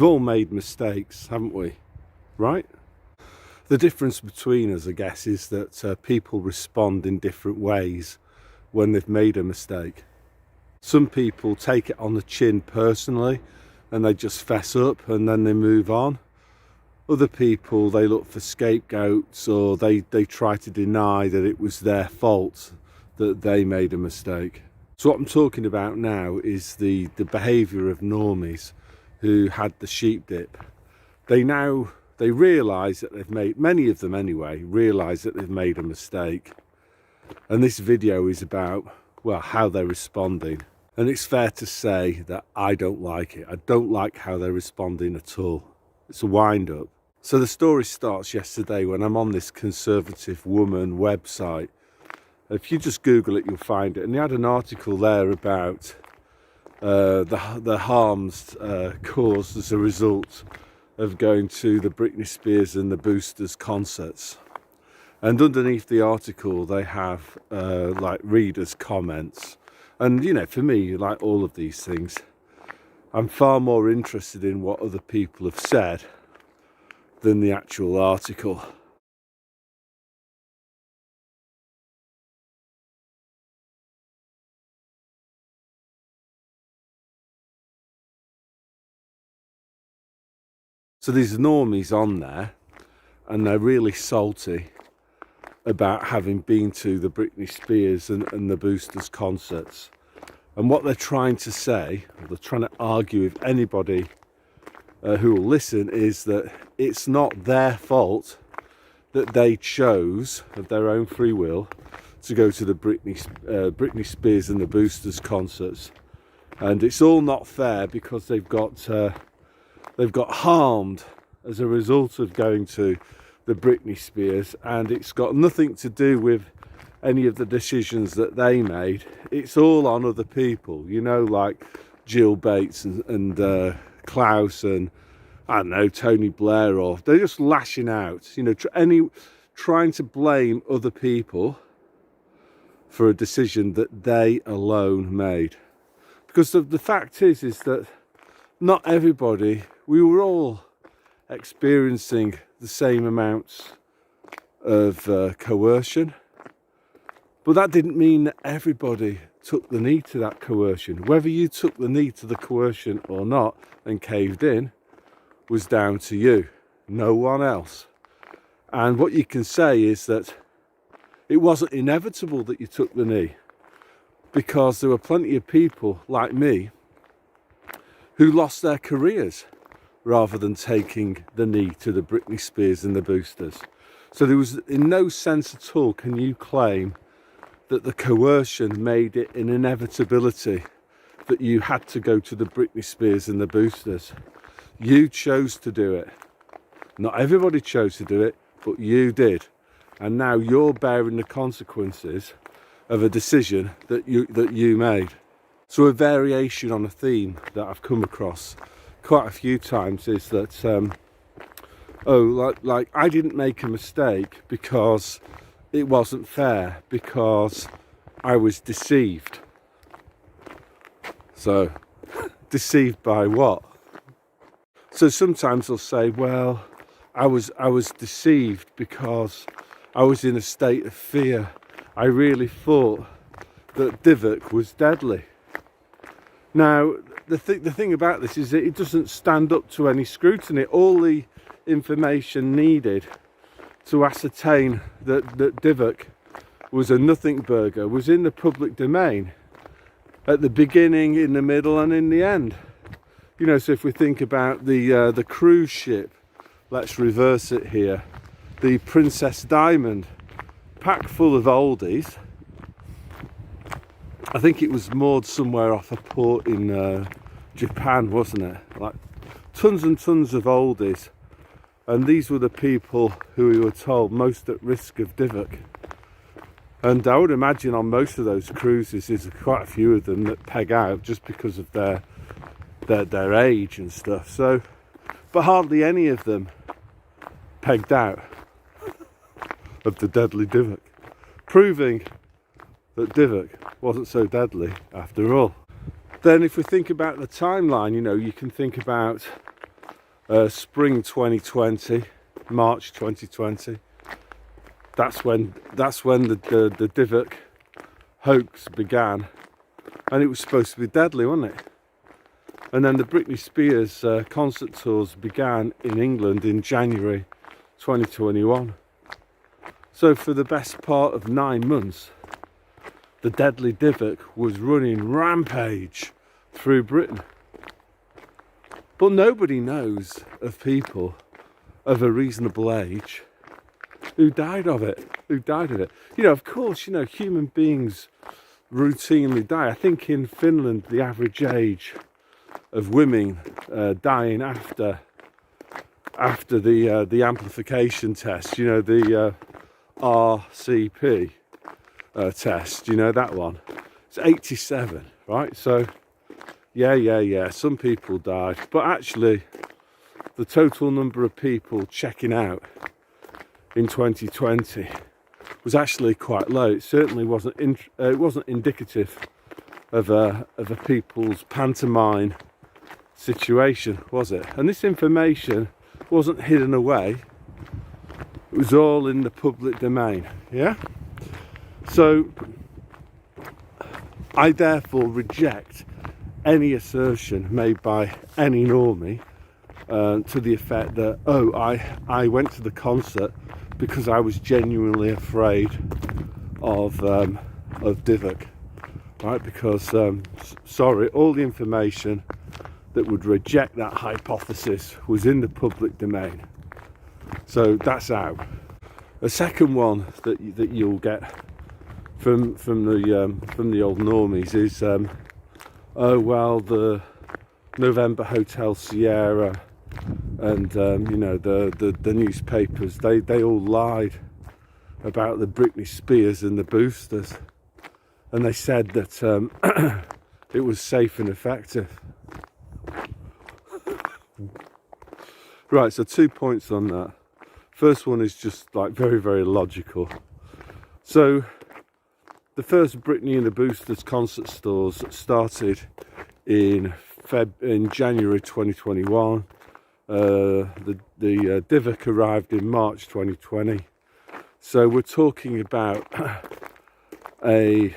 We've all made mistakes, haven't we? Right? The difference between us, I guess, is that people respond in different ways when they've made a mistake. Some people take it on the chin personally and they just fess up and then they move on. Other people, they look for scapegoats, or they try to deny that it was their fault that they made a mistake. So what I'm talking about now is the behaviour of normies who had the sheep dip. They realise that they've made, many of them anyway, realise that they've made a mistake. And this video is about, well, how they're responding. And it's fair to say that I don't like it. I don't like how they're responding at all. It's a wind up. So the story starts yesterday when I'm on this conservative woman website. If you just Google it, you'll find it. And they had an article there about the harms caused as a result of going to the Britney Spears and the Boosters concerts. And underneath the article, they have like readers' comments. And, you know, for me, like all of these things, I'm far more interested in what other people have said than the actual article. So there's normies on there, and they're really salty about having been to the Britney Spears and the Boosters concerts. And what they're trying to say, or they're trying to argue with anybody who will listen, is that it's not their fault that they chose of their own free will to go to the Britney Spears and the Boosters concerts, and it's all not fair because they've got harmed as a result of going to the Britney Spears, and it's got nothing to do with any of the decisions that they made. It's all on other people, you know, like Jill Bates and Klaus and, I don't know, Tony Blair, or they're just lashing out, you know, trying to blame other people for a decision that they alone made. Because the fact is that not everybody, we were all experiencing the same amounts of coercion, but that didn't mean that everybody took the knee to that coercion. Whether you took the knee to the coercion or not and caved in was down to you, no one else. And what you can say is that it wasn't inevitable that you took the knee, because there were plenty of people like me who lost their careers rather than taking the knee to the Britney Spears and the Boosters. So there was, in no sense at all can you claim that the coercion made it an inevitability that you had to go to the Britney Spears and the Boosters. You chose to do it. Not everybody chose to do it, but you did. And now you're bearing the consequences of a decision that you made. So a variation on a theme that I've come across quite a few times is that, like I didn't make a mistake because it wasn't fair, because I was deceived. So, deceived by what? So sometimes they'll say, well, I was deceived because I was in a state of fear. I really thought that Divok was deadly. Now, the thing about this is that it doesn't stand up to any scrutiny. All the information needed to ascertain that Divok was a nothing burger was in the public domain at the beginning, in the middle and in the end. You know, so if we think about the cruise ship, let's reverse it here, the Princess Diamond, packed full of oldies. I think it was moored somewhere off a port in Japan, wasn't it? Like tons and tons of oldies. And these were the people who we were told most at risk of Divok. And I would imagine on most of those cruises there's quite a few of them that peg out just because of their age and stuff. So, but hardly any of them pegged out of the deadly Divok, proving that Divok wasn't so deadly after all. Then if we think about the timeline, you know, you can think about spring 2020, March 2020. That's when the Divok hoax began, and it was supposed to be deadly, wasn't it? And then the Britney Spears concert tours began in England in January 2021. So for the best part of 9 months, the deadly Divok was running rampage through Britain. But nobody knows of people of a reasonable age who died of it. You know, of course, you know, human beings routinely die. I think in Finland, the average age of women dying after the amplification test, you know, the RCP test, you know, that one, it's 87, right? So yeah, some people died, but actually the total number of people checking out in 2020 was actually quite low. It certainly wasn't indicative of a people's pantomime situation, was it? And this information wasn't hidden away. It was all in the public domain, yeah? So I therefore reject any assertion made by any normie to the effect that, oh, I went to the concert because I was genuinely afraid of Divok, right? Because sorry, all the information that would reject that hypothesis was in the public domain. So that's out. A second one that you'll get from the old normies is oh well, the November Hotel Sierra and you know, the newspapers, they all lied about the Britney Spears and the boosters, and they said that it was safe and effective. Right, so 2 points on that. First one is just like very, very logical. So the first Britney and the Boosters concert stores started in January 2021. The Divok arrived in March 2020. So we're talking about a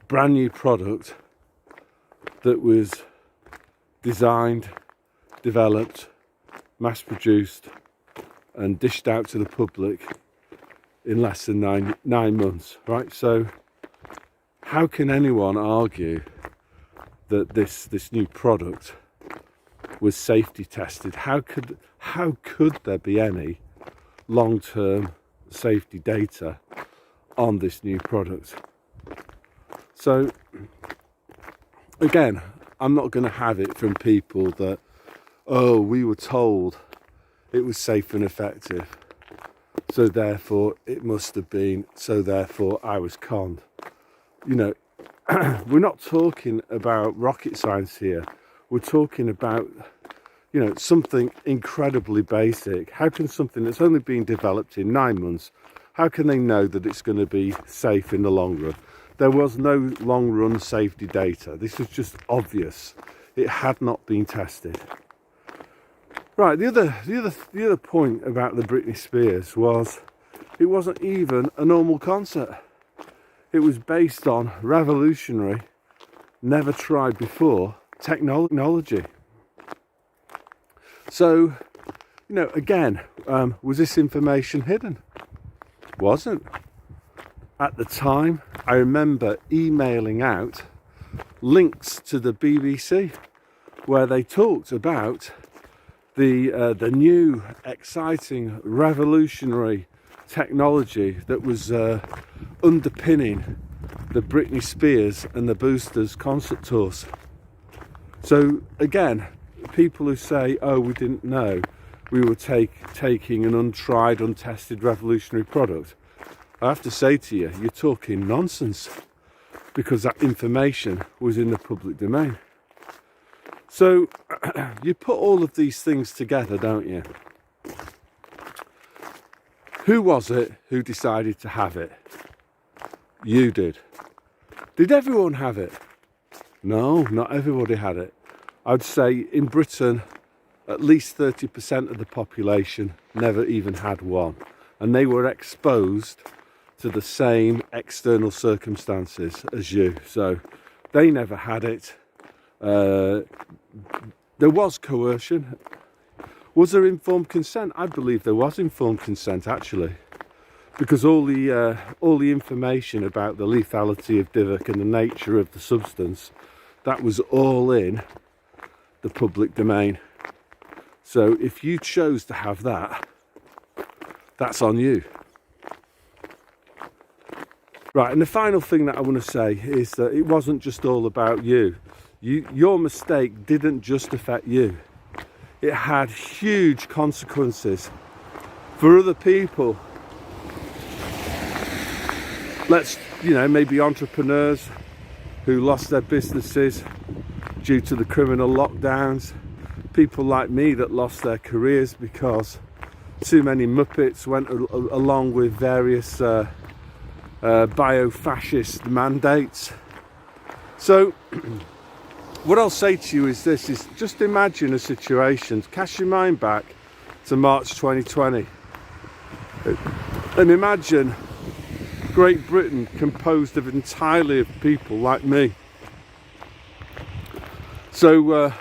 brand new product that was designed, developed, mass produced and dished out to the public in less than nine months, right? So how can anyone argue that this new product was safety tested? How could there be any long-term safety data on this new product? So again, I'm not going to have it from people that, oh, we were told it was safe and effective, so therefore it must have been, so therefore I was conned. You know, we're not talking about rocket science here. We're talking about, you know, something incredibly basic. How can something that's only been developed in 9 months, how can they know that it's going to be safe in the long run? There was no long run safety data. This was just obvious. It had not been tested. Right, the other point about the Britney Spears was it wasn't even a normal concert. It was based on revolutionary, never tried before technology. So, you know, again, was this information hidden? Wasn't. At the time, I remember emailing out links to the BBC where they talked about the new, exciting, revolutionary technology that was underpinning the Britney Spears and the Boosters concert tours. So again, people who say, oh, we didn't know, we were taking an untried, untested, revolutionary product, I have to say to you, you're talking nonsense, because that information was in the public domain. So you put all of these things together, don't you? Who was it who decided to have it? You did. Did everyone have it? No, not everybody had it. I'd say in Britain, at least 30% of the population never even had one, and they were exposed to the same external circumstances as you. So they never had it. There was coercion. Was there informed consent? I believe there was informed consent, actually, because all the information about the lethality of Divok and the nature of the substance, that was all in the public domain. So if you chose to have that, that's on you. Right, and the final thing that I want to say is that it wasn't just all about you. Your mistake didn't just affect you. It had huge consequences for other people. Maybe entrepreneurs who lost their businesses due to the criminal lockdowns. People like me that lost their careers because too many muppets went along with various bio-fascist mandates. So what I'll say to you is this, is just imagine a situation, cast your mind back to March 2020 and imagine Great Britain composed of entirely of people like me. So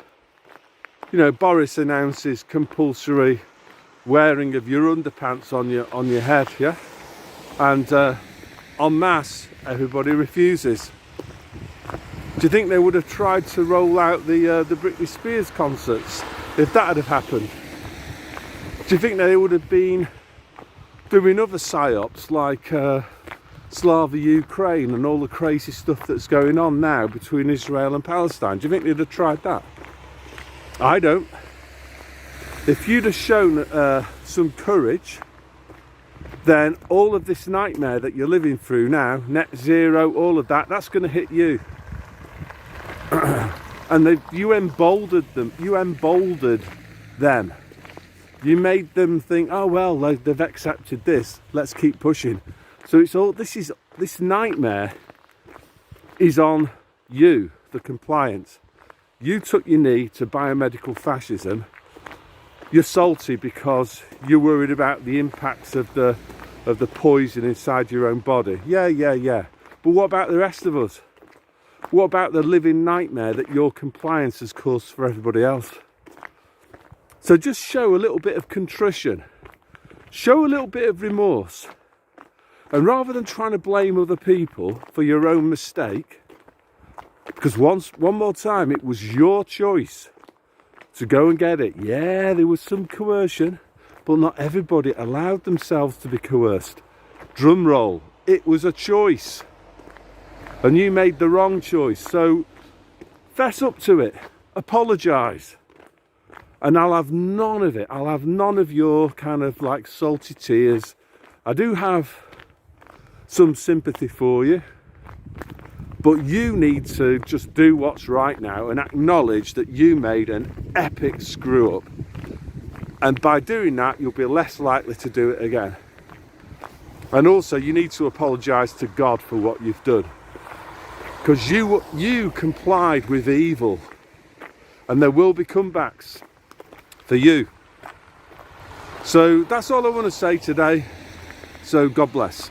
Boris announces compulsory wearing of your underpants on your head, yeah, and en masse everybody refuses. Do you think they would have tried to roll out the Britney Spears concerts if that had have happened? Do you think they would have been doing other psyops like Slava Ukraine and all the crazy stuff that's going on now between Israel and Palestine? Do you think they'd have tried that? I don't. If you'd have shown some courage, then all of this nightmare that you're living through now, net zero, all of that, that's going to hit you. And you emboldened them. You made them think, oh well, they've accepted this, let's keep pushing. So it's all this nightmare is on you, the compliance. You took your knee to biomedical fascism. You're salty because you're worried about the impacts of the poison inside your own body. Yeah. But what about the rest of us? What about the living nightmare that your compliance has caused for everybody else? So just show a little bit of contrition. Show a little bit of remorse. And rather than trying to blame other people for your own mistake, because one more time, it was your choice to go and get it. Yeah, there was some coercion, but not everybody allowed themselves to be coerced. Drum roll, it was a choice. And you made the wrong choice. So fess up to it, apologise. And I'll have none of it. I'll have none of your kind of like salty tears. I do have some sympathy for you, but you need to just do what's right now and acknowledge that you made an epic screw up. And by doing that, you'll be less likely to do it again. And also, you need to apologise to God for what you've done, because you complied with evil, and there will be comebacks for you. So that's all I want to say today. So God bless.